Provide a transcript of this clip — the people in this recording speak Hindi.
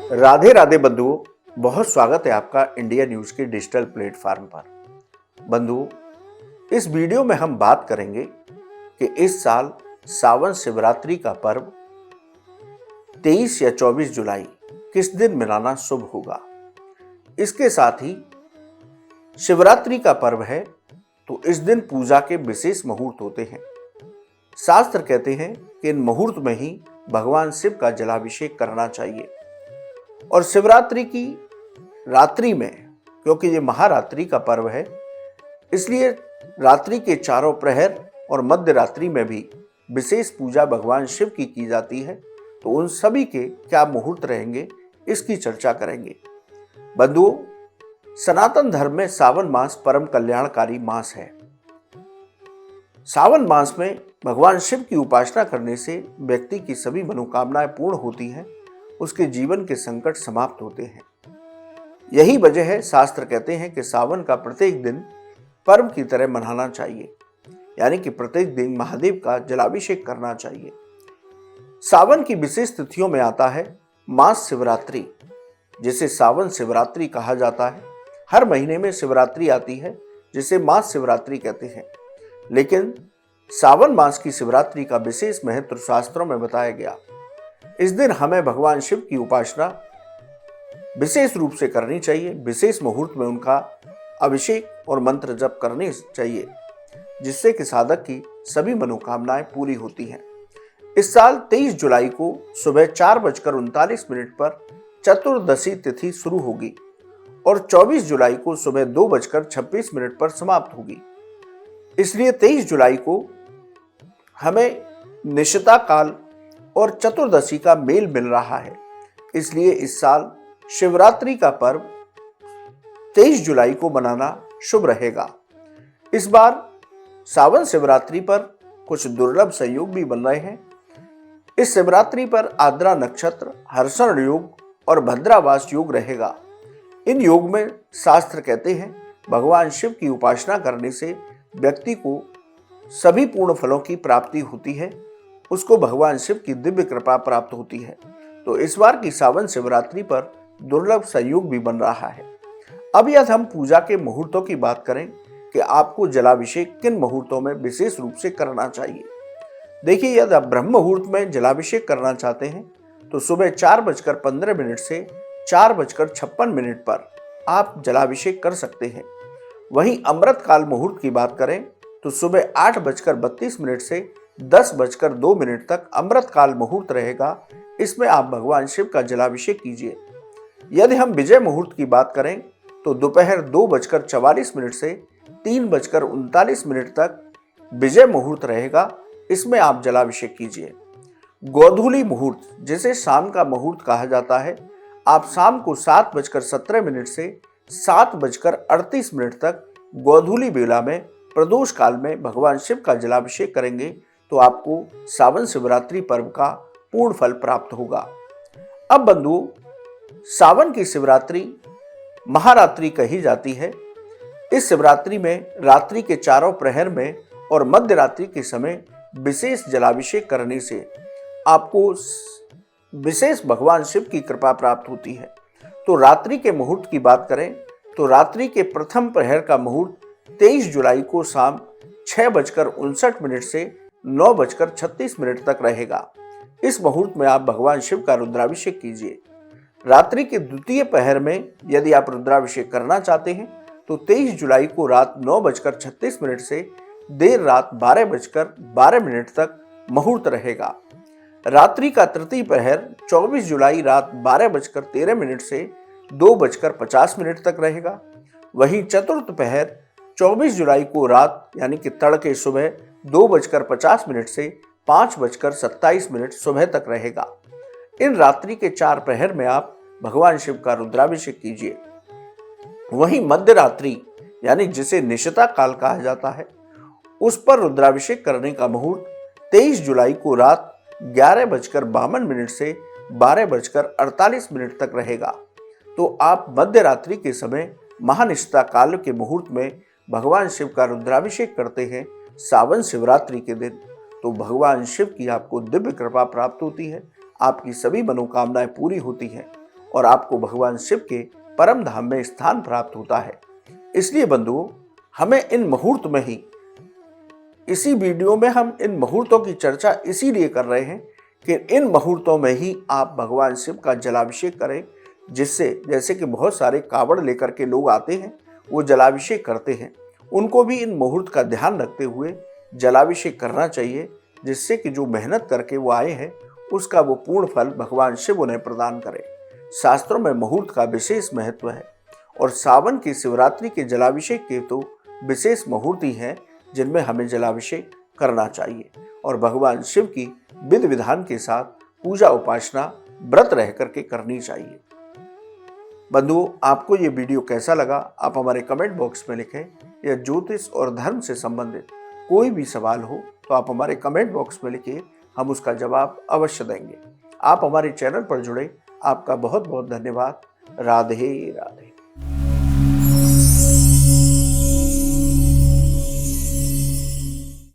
राधे राधे बंधुओं, बहुत स्वागत है आपका इंडिया न्यूज के डिजिटल प्लेटफॉर्म पर। बंधुओं, इस वीडियो में हम बात करेंगे कि इस साल सावन शिवरात्रि का पर्व 23 या 24 जुलाई किस दिन मनाना शुभ होगा। इसके साथ ही शिवरात्रि का पर्व है तो इस दिन पूजा के विशेष मुहूर्त होते हैं। शास्त्र कहते हैं कि इन मुहूर्त में ही भगवान शिव का जलाभिषेक करना चाहिए और शिवरात्रि की रात्रि में, क्योंकि ये महारात्रि का पर्व है, इसलिए रात्रि के चारों प्रहर और मध्य रात्रि में भी विशेष पूजा भगवान शिव की जाती है। तो उन सभी के क्या मुहूर्त रहेंगे, इसकी चर्चा करेंगे। बंधुओं, सनातन धर्म में सावन मास परम कल्याणकारी मास है। सावन मास में भगवान शिव की उपासना करने से व्यक्ति की सभी मनोकामनाएं पूर्ण होती हैं, उसके जीवन के संकट समाप्त होते हैं। यही वजह है शास्त्र कहते हैं कि सावन का प्रत्येक दिन पर्व की तरह मनाना चाहिए, यानी कि प्रत्येक दिन महादेव का जलाभिषेक करना चाहिए। सावन की विशेष तिथियों में आता है मास शिवरात्रि, जिसे सावन शिवरात्रि कहा जाता है। हर महीने में शिवरात्रि आती है, जिसे मास शिवरात्रि कहते हैं। लेकिन सावन मास की शिवरात्रि का विशेष महत्व शास्त्रों में बताया गया। इस दिन हमें भगवान शिव की उपासना विशेष रूप से करनी चाहिए। विशेष मुहूर्त में उनका अभिषेक और मंत्र जप करने चाहिए, जिससे कि साधक की सभी मनोकामनाएं पूरी होती हैं। इस साल 23 जुलाई को सुबह 4:39 पर चतुर्दशी तिथि शुरू होगी और 24 जुलाई को सुबह 2:26 पर समाप्त होगी। इसलिए 23 जुलाई को हमें निशिता काल और चतुर्दशी का मेल मिल रहा है। इसलिए इस साल शिवरात्रि का पर्व 23 जुलाई को मनाना शुभ रहेगा। इस बार सावन शिवरात्रि पर कुछ दुर्लभ संयोग भी बन रहे हैं। इस शिवरात्रि पर आद्रा नक्षत्र, हर्षण योग और भद्रावास योग रहेगा। इन योग में शास्त्र कहते हैं भगवान शिव की उपासना करने से व्यक्ति को सभी पूर्ण फलों की प्राप्ति होती है, उसको भगवान शिव की दिव्य कृपा प्राप्त होती है। तो इस बार की सावन शिवरात्रि पर दुर्लभ संयोग भी बन रहा है। अब यदि हम पूजा के मुहूर्तों की बात करें कि आपको जलाभिषेक किन मुहूर्तों में विशेष रूप से करना चाहिए। देखिए, यदि आप ब्रह्म मुहूर्त में जलाभिषेक करना चाहते हैं तो सुबह 4:15 से 4:56 पर आप जलाभिषेक कर सकते हैं। वहीं अमृत काल मुहूर्त की बात करें तो सुबह 8:32 से 10:02 तक अमृत काल मुहूर्त रहेगा। इसमें आप भगवान शिव का जलाभिषेक कीजिए। यदि हम विजय मुहूर्त की बात करें तो दोपहर 2:44 से 3:39 तक विजय मुहूर्त रहेगा। इसमें आप जलाभिषेक कीजिए। गोधूली मुहूर्त, जिसे शाम का मुहूर्त कहा जाता है, आप शाम को 7:17 से 7:38 तक गोधूली बेला में प्रदोष काल में भगवान शिव का जलाभिषेक करेंगे तो आपको सावन शिवरात्रि पर्व का पूर्ण फल प्राप्त होगा। अब बंधुओं, सावन की शिवरात्रि महारात्रि कही जाती है। इस शिवरात्रि में रात्रि के चारों प्रहर में और मध्य रात्रि के समय विशेष जलाभिषेक करने से आपको विशेष भगवान शिव की कृपा प्राप्त होती है। तो रात्रि के मुहूर्त की बात करें तो रात्रि के प्रथम प्रहर का मुहूर्त 23 जुलाई को शाम 6:59 से 9:36 तक रहेगा। इस मुहूर्त में आप भगवान शिव का रुद्राभिषेक कीजिए। रात्रि के द्वितीय प्रहर में यदि आप रुद्राभिषेक करना चाहते हैं तो 23 जुलाई को रात 9:36 से देर रात 12:12 तक मुहूर्त रहेगा। रात्रि का तृतीय प्रहर 24 जुलाई रात 12:13 से 2:50 तक रहेगा। वहीं चतुर्थ प्रहर 24 जुलाई को रात यानी कि तड़के सुबह 2:50 से 5:27 सुबह तक रहेगा। इन रात्रि के 4 प्रहर में आप भगवान शिव का रुद्राभिषेक कीजिए। वहीं मध्य रात्रि यानी जिसे निशिता काल कहा जाता है, उस पर रुद्राभिषेक करने का मुहूर्त 23 जुलाई को रात 11:52 से 12:48 तक रहेगा। तो आप मध्य रात्रि के समय महानिशिता काल के मुहूर्त में भगवान शिव का रुद्राभिषेक करते हैं सावन शिवरात्रि के दिन, तो भगवान शिव की आपको दिव्य कृपा प्राप्त होती है, आपकी सभी मनोकामनाएं पूरी होती हैं और आपको भगवान शिव के परम धाम में स्थान प्राप्त होता है। इसलिए बंधुओं, हमें इन मुहूर्त में ही, इसी वीडियो में हम इन मुहूर्तों की चर्चा इसीलिए कर रहे हैं कि इन मुहूर्तों में ही आप भगवान शिव का जलाभिषेक करें, जिससे जैसे कि बहुत सारे कावड़ लेकर के लोग आते हैं, वो जलाभिषेक करते हैं, उनको भी इन मुहूर्त का ध्यान रखते हुए जलाभिषेक करना चाहिए, जिससे कि जो मेहनत करके वो आए हैं उसका वो पूर्ण फल भगवान शिव उन्हें प्रदान करें। शास्त्रों में मुहूर्त का विशेष महत्व है और सावन की शिवरात्रि के जलाभिषेक के तो विशेष मुहूर्त ही हैं जिनमें हमें जलाभिषेक करना चाहिए और भगवान शिव की विधि विधान के साथ पूजा उपासना व्रत रह करके करनी चाहिए। बंधुओं, आपको ये वीडियो कैसा लगा आप हमारे कमेंट बॉक्स में लिखें। या ज्योतिष और धर्म से संबंधित कोई भी सवाल हो तो आप हमारे कमेंट बॉक्स में लिखिए, हम उसका जवाब अवश्य देंगे। आप हमारे चैनल पर जुड़े, आपका बहुत बहुत धन्यवाद। राधे राधे।